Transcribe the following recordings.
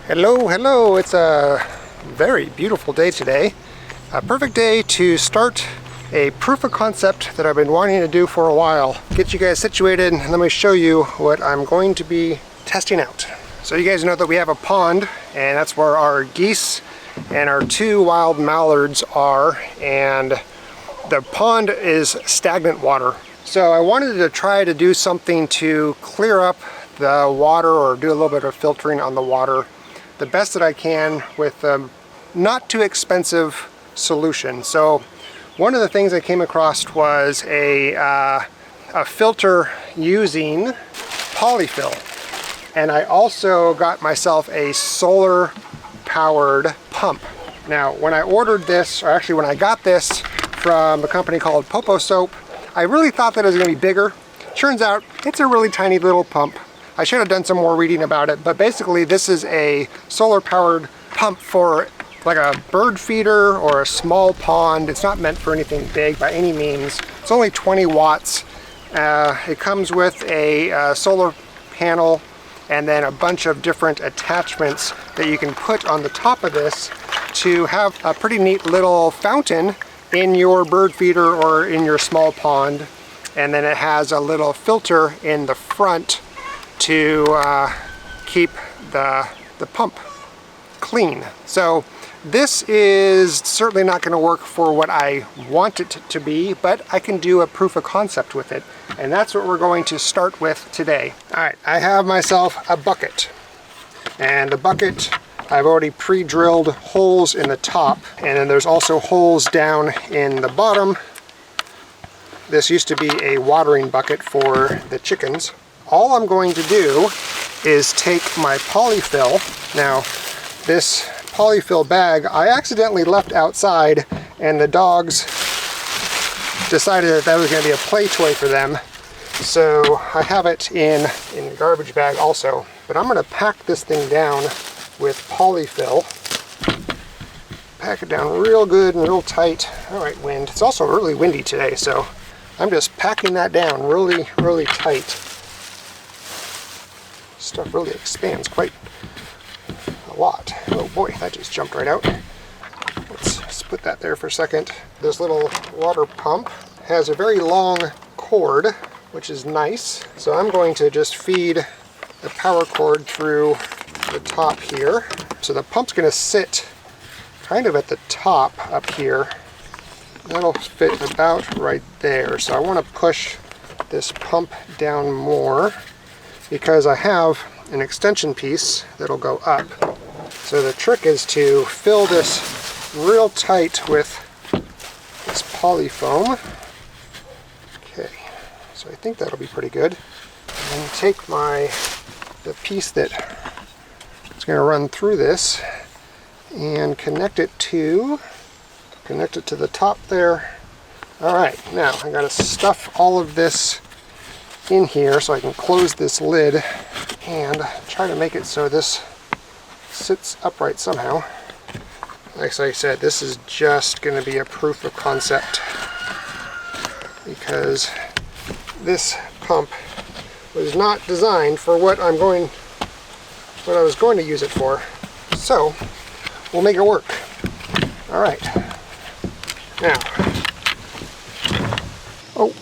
Hello, hello. It's a very beautiful day today. A perfect day to start a proof of concept that I've been wanting to do for a while. Get you guys situated and let me show you what I'm going to be testing out. So you guys know that we have a pond, and that's where our geese and our 2 wild mallards are, and the pond is stagnant water. So I wanted to try to do something to clear up the water or do a little bit of filtering on the water the best that I can with a not too expensive solution. So one of the things I came across was a filter using Poly-fil, and I also got myself a solar powered pump. Now when I ordered this, or actually when I got this from a company called POPOSOAP, I really thought that it was going to be bigger. Turns out it's a really tiny little pump. I should have done some more reading about it, but basically this is a solar powered pump for like a bird feeder or a small pond. It's not meant for anything big by any means. It's only 20 watts. It comes with a solar panel and then a bunch of different attachments that you can put on the top of this to have a pretty neat little fountain in your bird feeder or in your small pond. And then it has a little filter in the front to keep the pump clean. So this is certainly not going to work for what I want it to be, but I can do a proof of concept with it, and that's what we're going to start with today. Alright, I have myself a bucket, and the bucket I've already pre-drilled holes in the top, and then there's also holes down in the bottom. This used to be a watering bucket for the chickens. All I'm going to do is take my Poly-fil. Now, this Poly-fil bag I accidentally left outside, and the dogs decided that that was going to be a play toy for them. So I have it in a garbage bag also. But I'm going to pack this thing down with Poly-fil. Pack it down real good and real tight. Alright, wind. It's also really windy today, so I'm just packing that down really, really tight. Stuff really expands quite a lot. Oh boy, that just jumped right out. Let's put that there for a second. This little water pump has a very long cord, which is nice. So I'm going to just feed the power cord through the top here. So the pump's going to sit kind of at the top up here. That'll fit about right there. So I want to push this pump down more, because I have an extension piece that'll go up. So the trick is to fill this real tight with this polyfoam. Okay, so I think that'll be pretty good. And then take the piece that is going to run through this and connect it to the top there. Alright, now I gotta stuff all of this in here so I can close this lid and try to make it so this sits upright somehow. Like I said, this is just going to be a proof of concept, because this pump was not designed for what I was going to use it for. So we'll make it work. Alright. Now. Oh.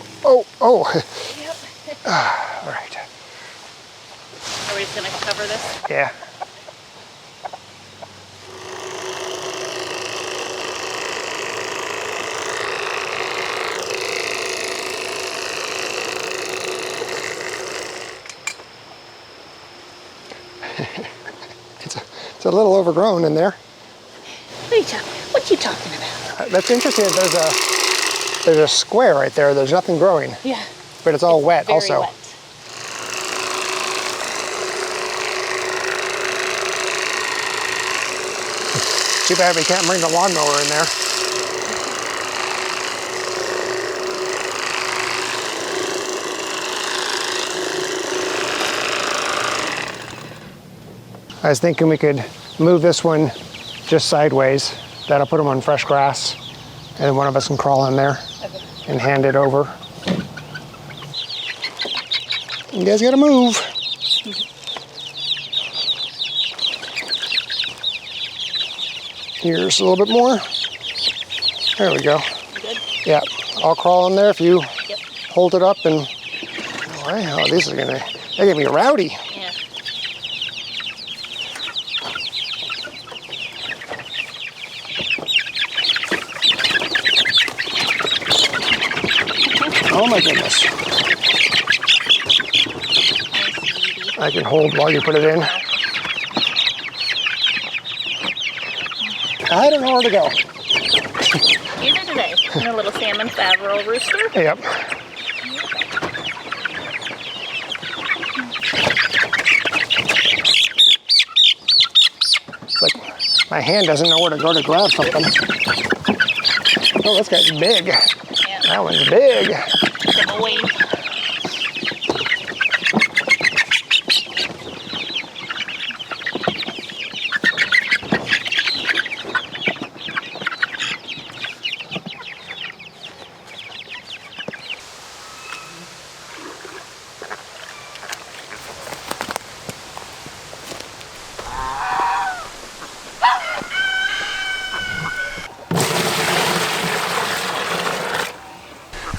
All right. Are we just going to cover this? Yeah. It's a little overgrown in there. What you talking about? That's interesting. There's a square right there. There's nothing growing. Yeah. But it's all wet very also. Wet. Too bad we can't bring the lawnmower in there. I was thinking we could move this one just sideways. That'll put them on fresh grass, and then one of us can crawl in there and hand it over. You guys gotta move. Here's a little bit more. There we go. Good? Yeah, I'll crawl in there if you Yep. hold it up and... Oh, these are they're gonna be rowdy. Yeah. Oh my goodness. I can hold while you put it in. I don't know where to go. Neither do they. And a little salmon Favreau rooster. Yep. It's like my hand doesn't know where to go to grab something. Oh, this guy's big. Yeah. That one's big. The boy.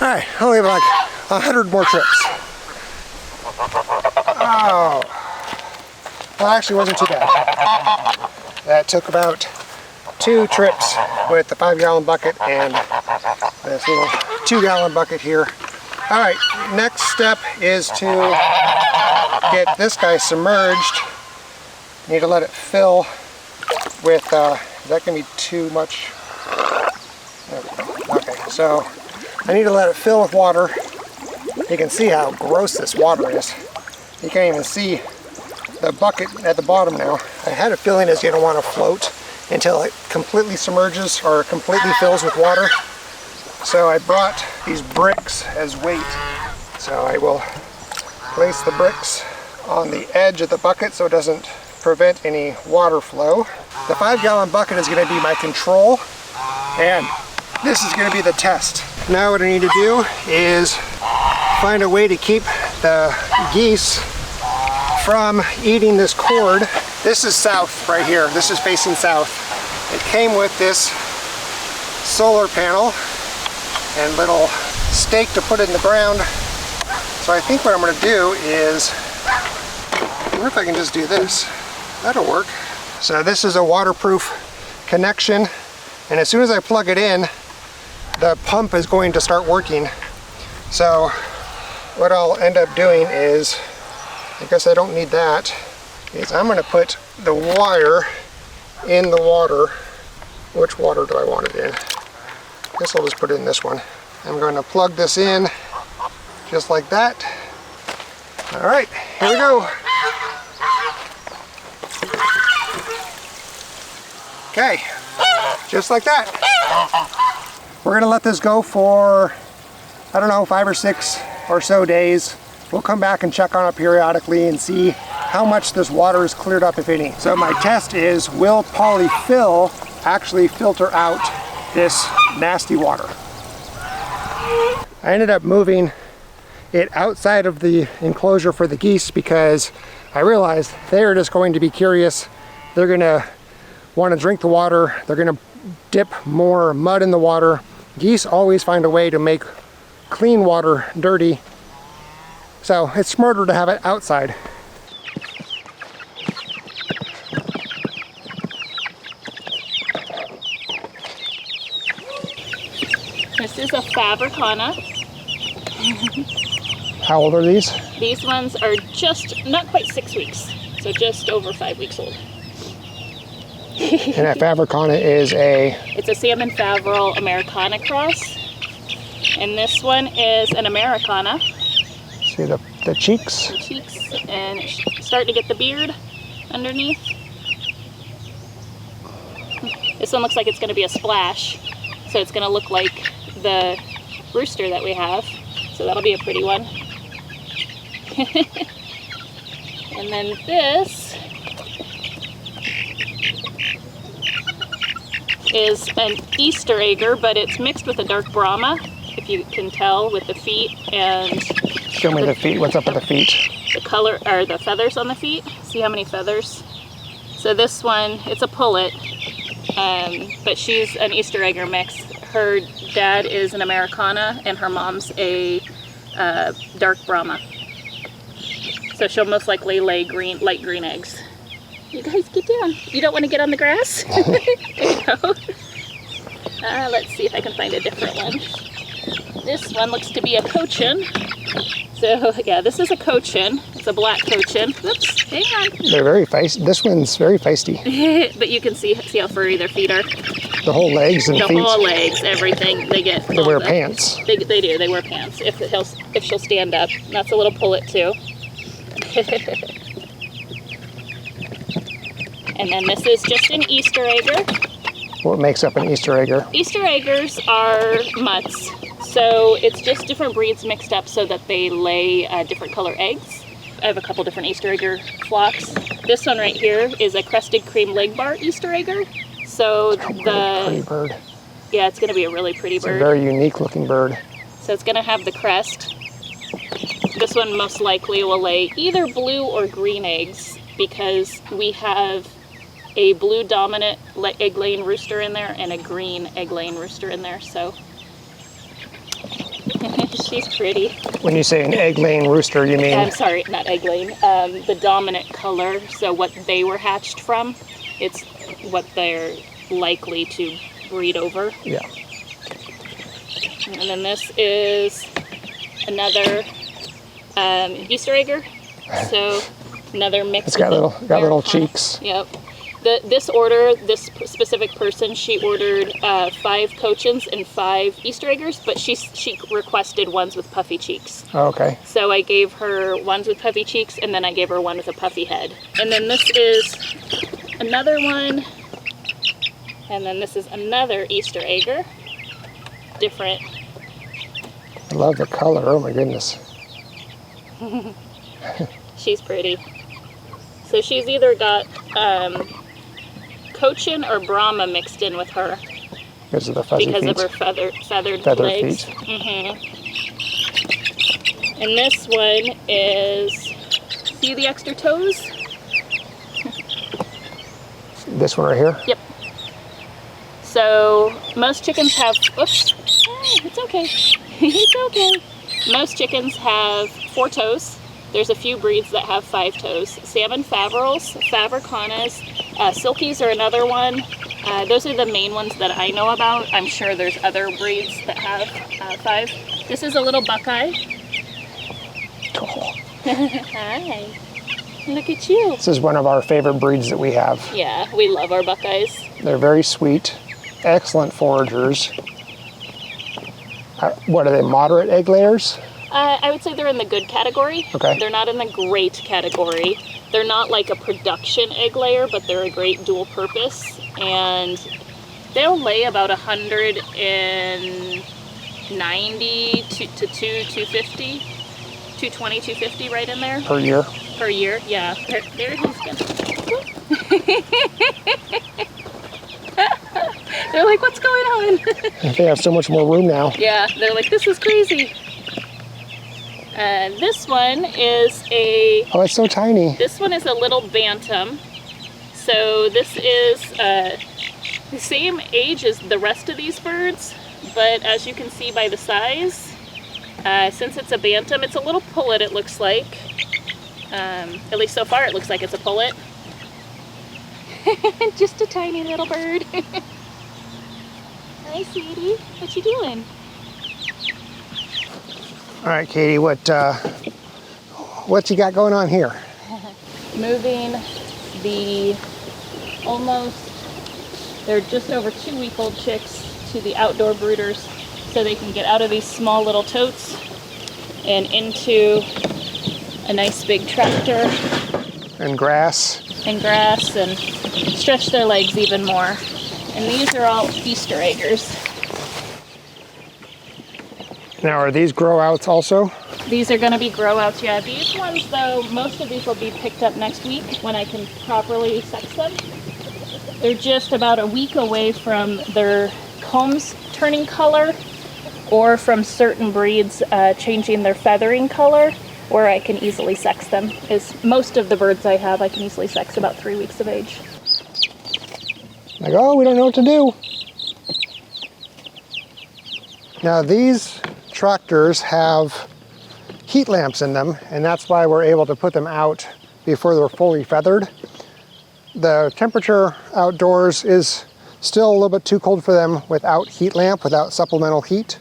All right, I only have like 100 more trips. Oh, well, actually, it wasn't too bad. That took about 2 trips with the 5-gallon bucket and this little 2-gallon bucket here. All right, next step is to get this guy submerged. Need to let it fill with, is that gonna be too much? There we go. Okay, so I need to let it fill with water. You can see how gross this water is. You can't even see the bucket at the bottom now. I had a feeling it's gonna want to float until it completely submerges or completely fills with water. So I brought these bricks as weight. So I will place the bricks on the edge of the bucket so it doesn't prevent any water flow. The 5-gallon bucket is gonna be my control, and this is gonna be the test. Now what I need to do is find a way to keep the geese from eating this cord. This is south right here. This is facing south. It came with this solar panel and little stake to put it in the ground. So I think what I'm gonna do is, I wonder if I can just do this. That'll work. So this is a waterproof connection, and as soon as I plug it in, the pump is going to start working. So what I'll end up doing is, I guess I don't need that, is I'm going to put the wire in the water. Which water do I want it in? I guess I'll just put it in this one. I'm going to plug this in just like that. All right, here we go. Okay, just like that. We're gonna let this go for, I don't know, 5 or 6 or so days. We'll come back and check on it periodically and see how much this water is cleared up, if any. So my test is, will Poly-fil actually filter out this nasty water? I ended up moving it outside of the enclosure for the geese because I realized they're just going to be curious. They're gonna want to drink the water. They're gonna dip more mud in the water. Geese always find a way to make clean water dirty. So it's smarter to have it outside. This is a Fabricana. How old are these? These ones are just not quite 6 weeks, so just over 5 weeks old. And that Fabricana is a... It's a salmon Favreau Americana cross. And this one is an Americana. See the cheeks? The cheeks, and it's starting to get the beard underneath. This one looks like it's going to be a splash, so it's going to look like the rooster that we have. So that'll be a pretty one. And then this is an Easter egger, but it's mixed with a dark Brahma, if you can tell, with the feet and... Show me the feet. What's up with the feet? The color, or the feathers on the feet. See how many feathers? So this one, it's a pullet, but she's an Easter egger mix. Her dad is an Americana and her mom's a dark Brahma. So she'll most likely lay light green eggs. You guys get down. You don't want to get on the grass? There you go. Let's see if I can find a different one. This one looks to be a cochin. So yeah, this is a cochin. It's a black cochin. Whoops, hang on. They're very feisty. This one's very feisty. But you can see how furry their feet are. The whole legs and The feet. whole legs, everything. They get. They wear pants. They do. They wear pants if she'll stand up. And that's a little pullet too. And then this is just an Easter egger. What makes up an Easter egger? Easter eggers are mutts. So it's just different breeds mixed up so that they lay different color eggs. I have a couple different Easter egger flocks. This one right here is a crested cream leg bar Easter egger. So Pretty bird. yeah, it's going to be a really pretty It's bird. a very unique looking bird. So it's going to have the crest. This one most likely will lay either blue or green eggs because we have a blue dominant egg-laying rooster in there and a green egg-laying rooster in there. So she's pretty. When you say an egg-laying rooster, you mean? I'm sorry, not egg-laying. The dominant color, so what they were hatched from, it's what they're likely to breed over. Yeah. And then this is another Easter egger. So another mix. It's got little cheeks. Yep. This specific person, she ordered 5 cochins and 5 Easter eggers, but she requested ones with puffy cheeks. Oh, okay. So I gave her ones with puffy cheeks, and then I gave her one with a puffy head. And then this is another one, and then this is another Easter egger. Different. I love the color. Oh my goodness. She's pretty. So she's either got Cochin or Brahma mixed in with her Because of the fuzzy feet. because of her feathered legs. feet. And this one is, see the extra toes? This one right here? Yep. So most chickens have, oops, it's okay. It's okay. Most chickens have 4 toes. There's a few breeds that have 5 toes. Salmon Faverolles, Fabricanas, Silkies are another one. Those are the main ones that I know about. I'm sure there's other breeds that have 5. This is a little Buckeye. Oh. Hi. Look at you. This is one of our favorite breeds that we have. Yeah, we love our Buckeyes. They're very sweet, excellent foragers. What are they, moderate egg layers? I would say they're in the good category. Okay. They're not in the great category. They're not like a production egg layer, but they're a great dual purpose. And they'll lay about 190 to 250, 220, 250 right in there. Per year? Per year, yeah. There he's They're like, what's going on? They have so much more room now. Yeah, they're like, this is crazy. This one is Oh, it's so tiny. This one is a little bantam. So this is the same age as the rest of these birds, but as you can see by the size, since it's a bantam, it's a little pullet, it looks like. At least so far it looks like it's a pullet. Just a tiny little bird. Hi, sweetie. What you doing? All right, Katie, what you got going on here? Moving they're just over 2-week-old chicks to the outdoor brooders so they can get out of these small little totes and into a nice big tractor And grass. and grass and stretch their legs even more. And these are all Easter eggers. Now, are these grow outs also? These are going to be grow outs, yeah. These ones, though, most of these will be picked up next week when I can properly sex them. They're just about a week away from their combs turning color or from certain breeds changing their feathering color, where I can easily sex them. Most of the birds I have, I can easily sex about 3 weeks of age. Like, oh, we don't know what to do. Now these tractors have heat lamps in them, and that's why we're able to put them out before they're fully feathered. The temperature outdoors is still a little bit too cold for them without heat lamp, without supplemental heat,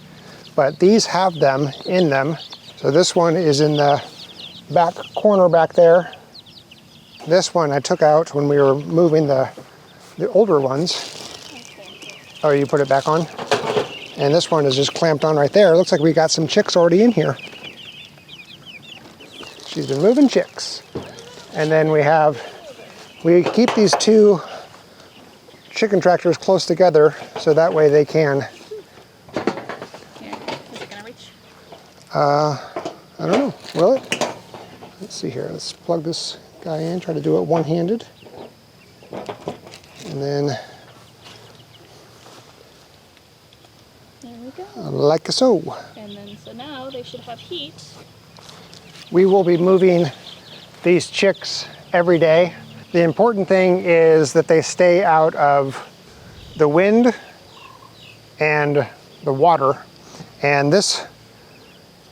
but these have them in them. So this one is in the back corner back there. This one I took out when we were moving the older ones. Oh, you put it back on? And this one is just clamped on right there. It looks like we got some chicks already in here. She's been moving chicks. And then we keep these two chicken tractors close together so that way they can. Here, is it gonna reach? I don't know, will it? Let's see here, let's plug this guy in, try to do it one-handed. And then, There we go. like so. And then, so now they should have heat. We will be moving these chicks every day. The important thing is that they stay out of the wind and the water. And this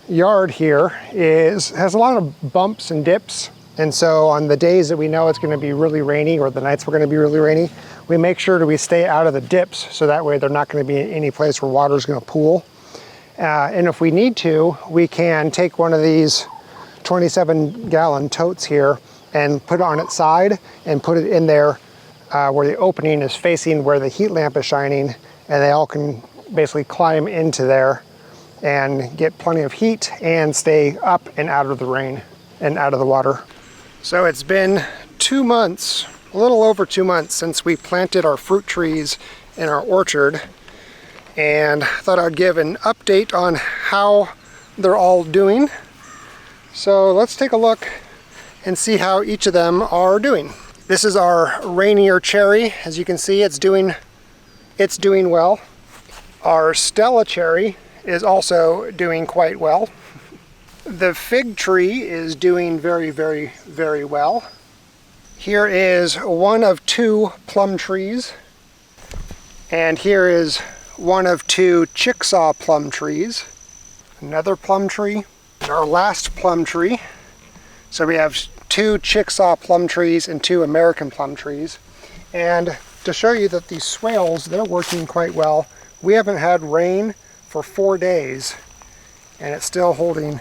yard here has a lot of bumps and dips. And so on the days that we know it's going to be really rainy, or the nights we're going to be really rainy, we make sure that we stay out of the dips so that way they're not going to be in any place where water is going to pool. And if we need to, we can take one of these 27-gallon totes here and put it on its side and put it in there where the opening is facing where the heat lamp is shining, and they all can basically climb into there and get plenty of heat and stay up and out of the rain and out of the water. So it's been 2 months, a little over 2 months since we planted our fruit trees in our orchard, and I thought I'd give an update on how they're all doing. So let's take a look and see how each of them are doing. This is our Rainier cherry. As you can see, it's doing well. Our Stella cherry is also doing quite well. The fig tree is doing very, very, very well. Here is one of 2 plum trees, and here is one of 2 chicksaw plum trees. Another plum tree. Our last plum tree. So we have 2 chicksaw plum trees and 2 American plum trees. And to show you that these swales, they're working quite well. We haven't had rain for 4 days, and it's still holding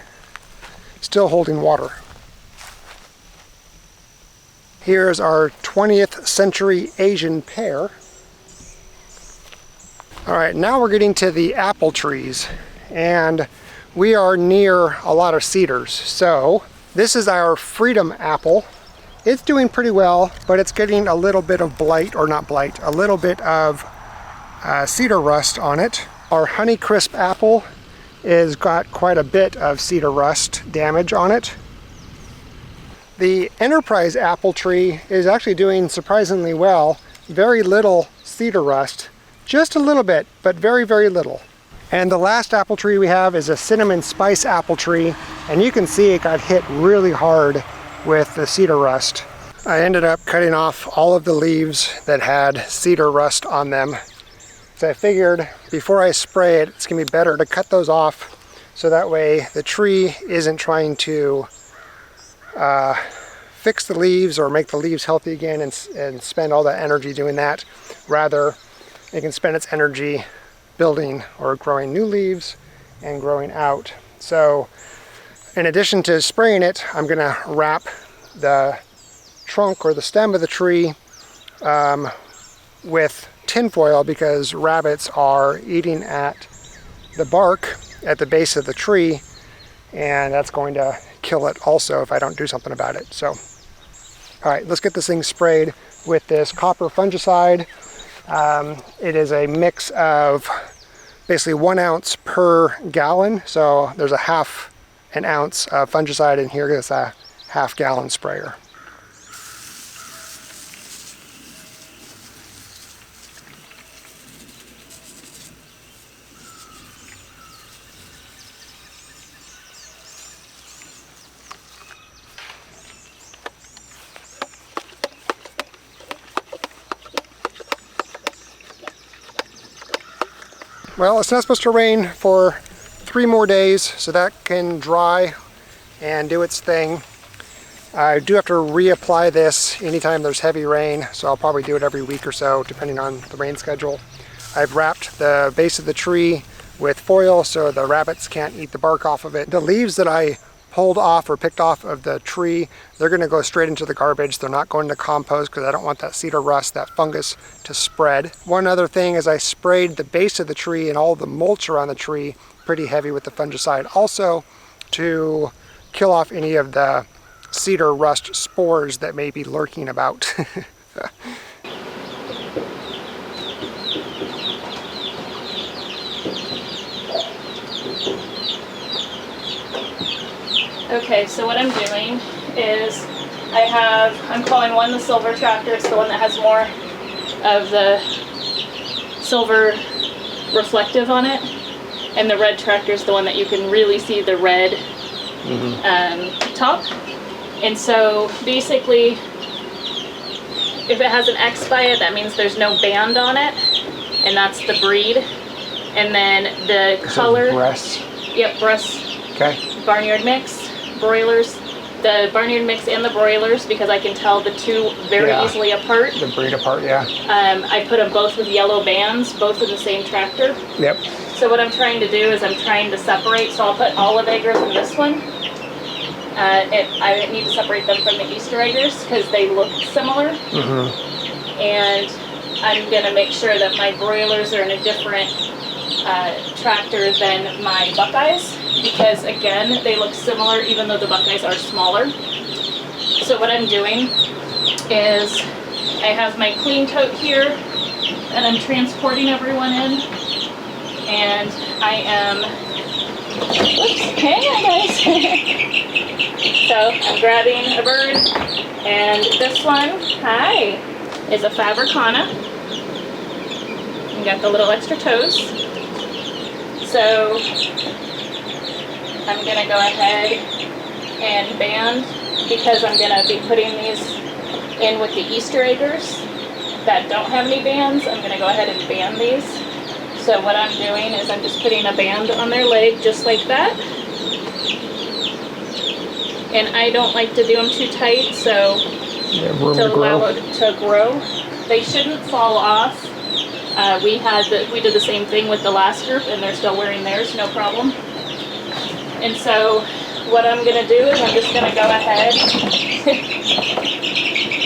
water. Here's our 20th century Asian pear. All right, now we're getting to the apple trees, and we are near a lot of cedars. So this is our Freedom apple. It's doing pretty well, but it's getting a little bit of blight, or not blight, a little bit of cedar rust on it. Our Honeycrisp apple has got quite a bit of cedar rust damage on it. The Enterprise apple tree is actually doing surprisingly well. Very little cedar rust, just a little bit, but very, very little. And the last apple tree we have is a Cinnamon Spice apple tree, and you can see it got hit really hard with the cedar rust. I ended up cutting off all of the leaves that had cedar rust on them. So I figured before I spray it, it's gonna be better to cut those off so that way the tree isn't trying to fix the leaves or make the leaves healthy again and spend all that energy doing that. Rather, it can spend its energy building or growing new leaves and growing out. So in addition to spraying it, I'm gonna wrap the trunk or the stem of the tree with tinfoil, because rabbits are eating at the bark at the base of the tree, and that's going to kill it also if I don't do something about it. So, all right, let's get this thing sprayed with this copper fungicide. It is a mix of basically 1 ounce per gallon. So there's a half an ounce of fungicide in here. It's a half-gallon sprayer. Well, it's not supposed to rain for 3 more days, so that can dry and do its thing. I do have to reapply this anytime there's heavy rain, so I'll probably do it every week or so, depending on the rain schedule. I've wrapped the base of the tree with foil so the rabbits can't eat the bark off of it. The leaves that I pulled off or picked off of the tree, they're going to go straight into the garbage. They're not going to compost because I don't want that cedar rust, that fungus, to spread. One other thing is I sprayed the base of the tree and all the mulch around the tree pretty heavy with the fungicide, also to kill off any of the cedar rust spores that may be lurking about. Okay, so what I'm doing is I'm calling one the silver tractor. It's the one that has more of the silver reflective on it. And the red tractor is the one that you can really see the red top. And so basically, if it has an X by it, that means there's no band on it, and that's the breed. And then the color. Breasts. Yep, breasts. Okay. Barnyard mix, broilers. The barnyard mix and the broilers, because I can tell the two very easily apart. The breed apart, yeah. I put them both with yellow bands, both in the same tractor. Yep. So what I'm trying to do is I'm trying to separate. So I'll put olive eggers in this one. I need to separate them from the Easter eggers because they look similar. And I'm going to make sure that my broilers are in a different tractor than my buckeyes, because again, they look similar even though the buckeyes are smaller. So what I'm doing is I have my clean tote here and I'm transporting everyone in, and I am, whoops, hang on guys. So I'm grabbing a bird, and this one, hi, is a Fabricana. You got the little extra toes. So I'm gonna go ahead and band, because I'm gonna be putting these in with the Easter eggers that don't have any bands. I'm gonna go ahead and band these. So what I'm doing is I'm just putting a band on their leg just like that. And I don't like to do them too tight, so to allow it to grow. They shouldn't fall off. We did the same thing with the last group, and they're still wearing theirs, no problem. And so what I'm gonna do is I'm just gonna go ahead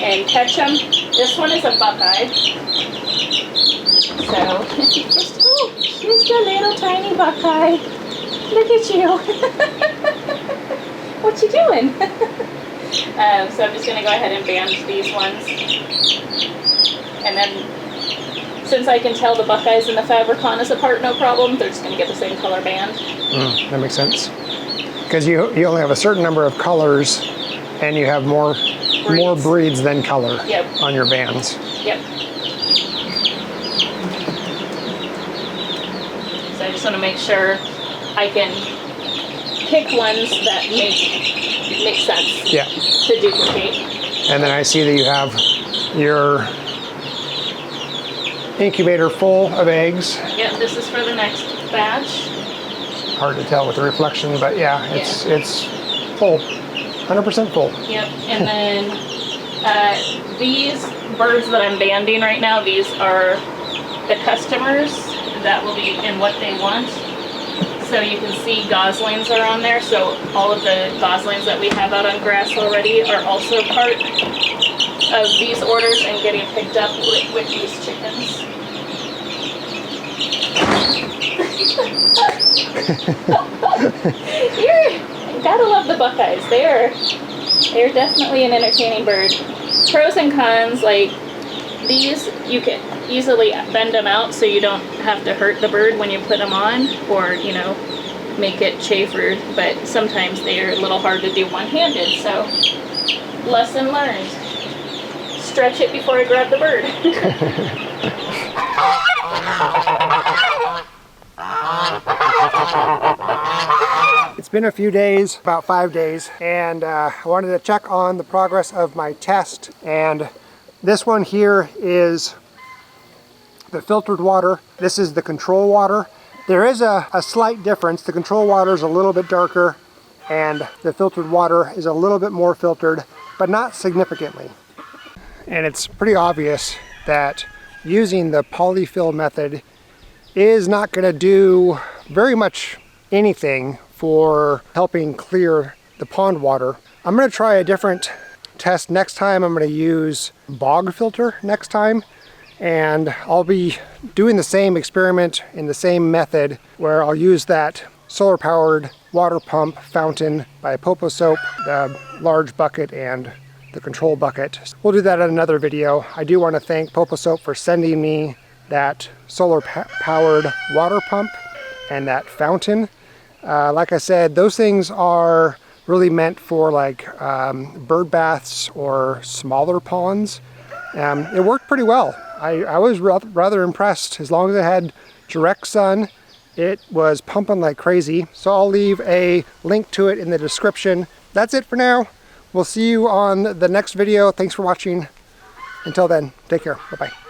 and catch them. This one is a buckeye. So just a little tiny buckeye. Look at you. What you doing? So I'm just going to go ahead and band these ones. And then, since I can tell the buckeyes and the Fabricanas apart no problem, they're just going to get the same color band. That makes sense. Because you only have a certain number of colors, and you have more breeds than color on your bands. Yep. So I just want to make sure I can pick ones that make sense to duplicate. And then I see that you have your incubator full of eggs. Yep, this is for the next batch. Hard to tell with the reflection, but it's full, 100% full. Yep, and then these birds that I'm banding right now, these are the customers that will be in what they want. So you can see goslings are on there, so all of the goslings that we have out on grass already are also part of these orders and getting picked up with these chickens. You gotta love the buckeyes. They're definitely an entertaining bird. Pros and cons, like these, you can easily bend them out so you don't have to hurt the bird when you put them on, or make it chafer, but sometimes they're a little hard to do one-handed, so lesson learned. Stretch it before I grab the bird. It's been a few days, about 5 days, and I wanted to check on the progress of my test. And this one here is the filtered water. This is the control water. There is a slight difference. The control water is a little bit darker and the filtered water is a little bit more filtered, but not significantly. And it's pretty obvious that using the poly-fill method is not going to do very much anything for helping clear the pond water. I'm going to try a different test next time. I'm going to use bog filter next time, and I'll be doing the same experiment in the same method where I'll use that solar powered water pump fountain by POPOSOAP, the large bucket and the control bucket. We'll do that in another video. I do want to thank POPOSOAP for sending me that solar powered water pump and that fountain. Like I said, those things are really meant for like bird baths or smaller ponds. It worked pretty well. I was rather impressed. As long as it had direct sun, it was pumping like crazy. So I'll leave a link to it in the description. That's it for now. We'll see you on the next video. Thanks for watching. Until then, take care. Bye-bye.